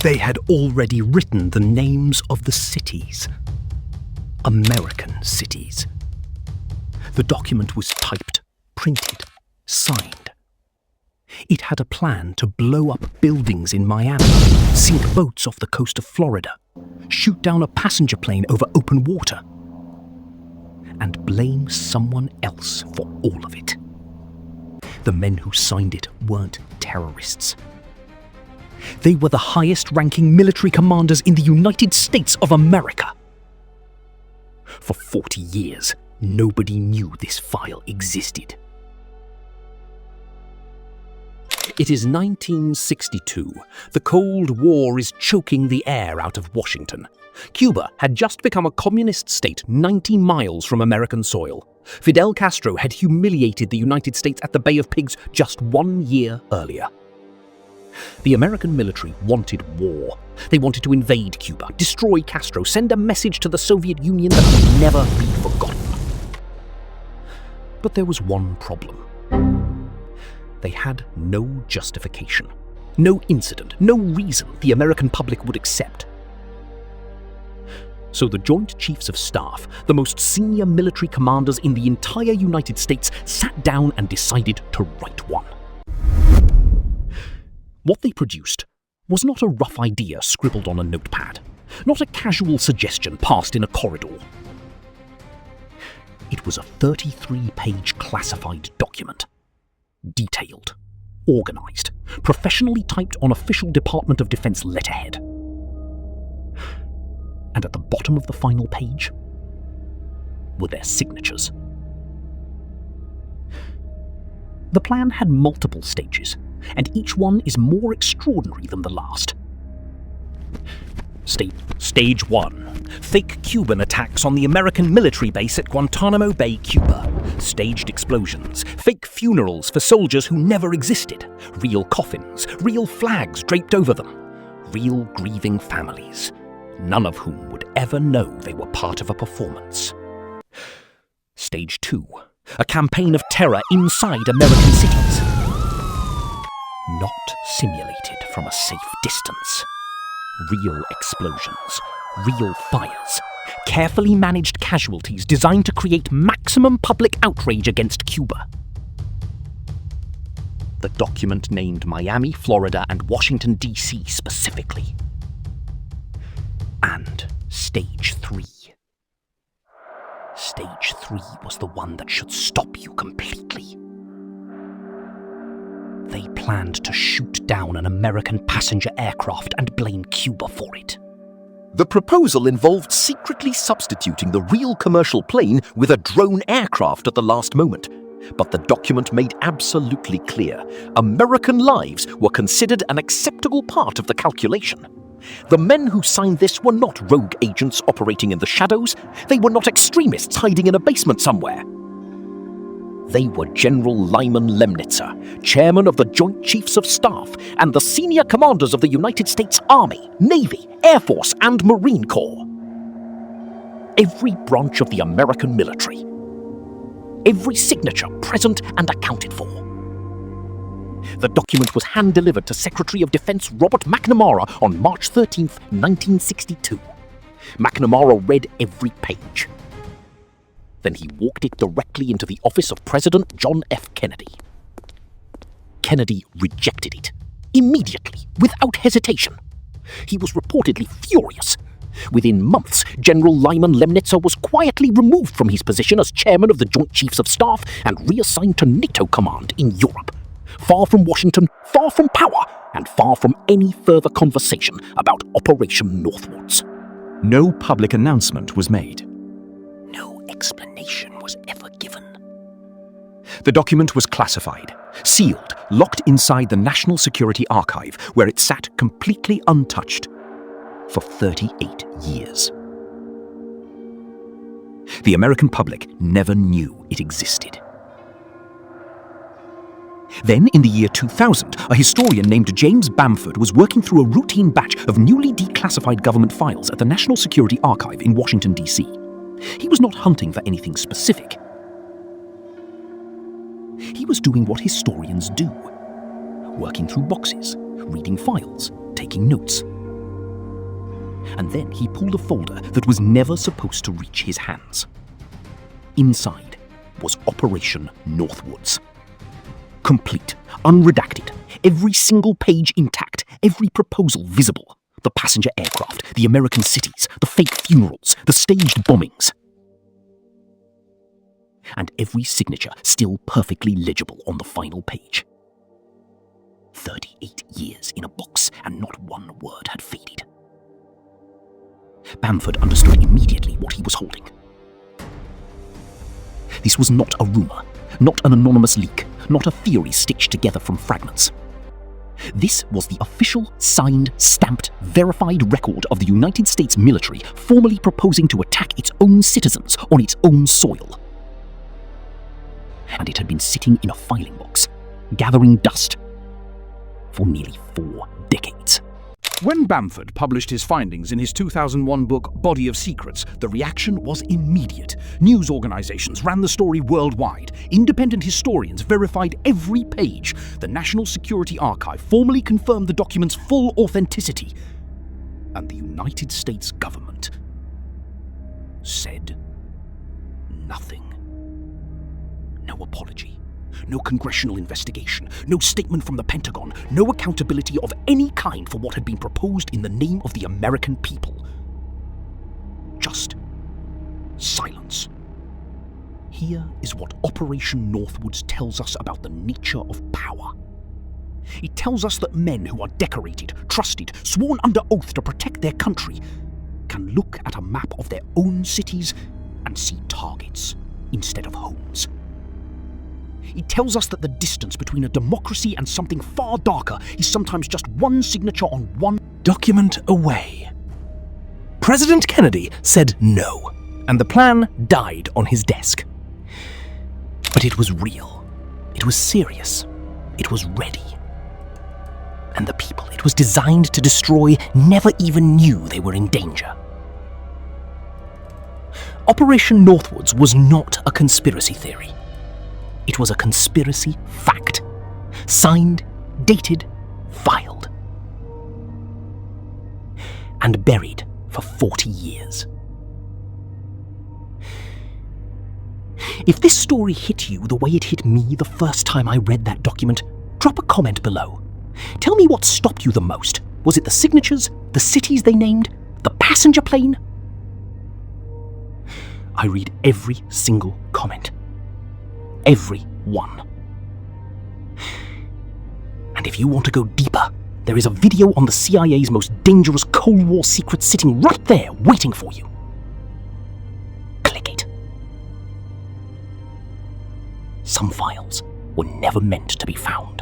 They had already written the names of the cities. American cities. The document was typed, printed, signed. It had a plan to blow up buildings in Miami, sink boats off the coast of Florida, shoot down a passenger plane over open water, and blame someone else for all of it. The men who signed it weren't terrorists. They were the highest-ranking military commanders in the United States of America. For 40 years, nobody knew this file existed. It is 1962. The Cold War is choking the air out of Washington. Cuba had just become a communist state 90 miles from American soil. Fidel Castro had humiliated the United States at the Bay of Pigs just 1 year earlier. The American military wanted war. They wanted to invade Cuba, destroy Castro, send a message to the Soviet Union that would never be forgotten. But there was one problem. They had no justification, no incident, no reason the American public would accept. So the Joint Chiefs of Staff, the most senior military commanders in the entire United States, sat down and decided to write one. What they produced was not a rough idea scribbled on a notepad, not a casual suggestion passed in a corridor. It was a 33-page classified document. Detailed, organized, professionally typed on official Department of Defense letterhead. And at the bottom of the final page were their signatures. The plan had multiple stages, and each one is more extraordinary than the last. Stage 1. Fake Cuban attacks on the American military base at Guantanamo Bay, Cuba. Staged explosions. Fake funerals for soldiers who never existed. Real coffins. Real flags draped over them. Real grieving families, none of whom would ever know they were part of a performance. Stage 2. A campaign of terror inside American cities. Not simulated from a safe distance. Real explosions, real fires, carefully managed casualties designed to create maximum public outrage against Cuba. The document named Miami, Florida, and Washington, D.C. specifically. And Stage 3. Stage 3 was the one that should stop you completely. They planned to shoot down an American passenger aircraft and blame Cuba for it. The proposal involved secretly substituting the real commercial plane with a drone aircraft at the last moment. But the document made absolutely clear American lives were considered an acceptable part of the calculation. The men who signed this were not rogue agents operating in the shadows. They were not extremists hiding in a basement somewhere. They were General Lyman Lemnitzer, chairman of the Joint Chiefs of Staff, and the senior commanders of the United States Army, Navy, Air Force, and Marine Corps. Every branch of the American military. Every signature present and accounted for. The document was hand-delivered to Secretary of Defense Robert McNamara on March 13, 1962. McNamara read every page. Then he walked it directly into the office of President John F. Kennedy. Kennedy rejected it, immediately, without hesitation. He was reportedly furious. Within months, General Lyman Lemnitzer was quietly removed from his position as chairman of the Joint Chiefs of Staff and reassigned to NATO command in Europe. Far from Washington, far from power, and far from any further conversation about Operation Northwoods. No public announcement was made. No explanation was ever given. The document was classified, sealed, locked inside the National Security Archive, where it sat completely untouched for 38 years. The American public never knew it existed. Then, in the year 2000, a historian named James Bamford was working through a routine batch of newly declassified government files at the National Security Archive in Washington, D.C. He was not hunting for anything specific. He was doing what historians do, working through boxes, reading files, taking notes. And then he pulled a folder that was never supposed to reach his hands. Inside was Operation Northwoods. Complete, unredacted, every single page intact, every proposal visible. The passenger aircraft, the American cities, the fake funerals, the staged bombings. And every signature still perfectly legible on the final page. 38 years in a box, and not one word had faded. Bamford understood immediately what he was holding. This was not a rumour, not an anonymous leak, not a theory stitched together from fragments. This was the official, signed, stamped, verified record of the United States military formally proposing to attack its own citizens on its own soil. And it had been sitting in a filing box, gathering dust, for nearly 4 decades. When Bamford published his findings in his 2001 book Body of Secrets, the reaction was immediate. News organizations ran the story worldwide. Independent historians verified every page. The National Security Archive formally confirmed the document's full authenticity. And the United States government said nothing. No apology. No congressional investigation, no statement from the Pentagon, no accountability of any kind for what had been proposed in the name of the American people. Just silence. Here is what Operation Northwoods tells us about the nature of power. It tells us that men who are decorated, trusted, sworn under oath to protect their country can look at a map of their own cities and see targets instead of homes. It tells us that the distance between a democracy and something far darker is sometimes just one signature on one document away. President Kennedy said no, and the plan died on his desk. But it was real. It was serious. It was ready. And the people it was designed to destroy never even knew they were in danger. Operation Northwoods was not a conspiracy theory. It was a conspiracy fact. Signed, dated, filed. And buried for 40 years. If this story hit you the way it hit me the first time I read that document, drop a comment below. Tell me what stopped you the most. Was it the signatures, the cities they named, the passenger plane? I read every single comment. Every one. And if you want to go deeper, there is a video on the CIA's most dangerous Cold War secret sitting right there waiting for you. Click it. Some files were never meant to be found.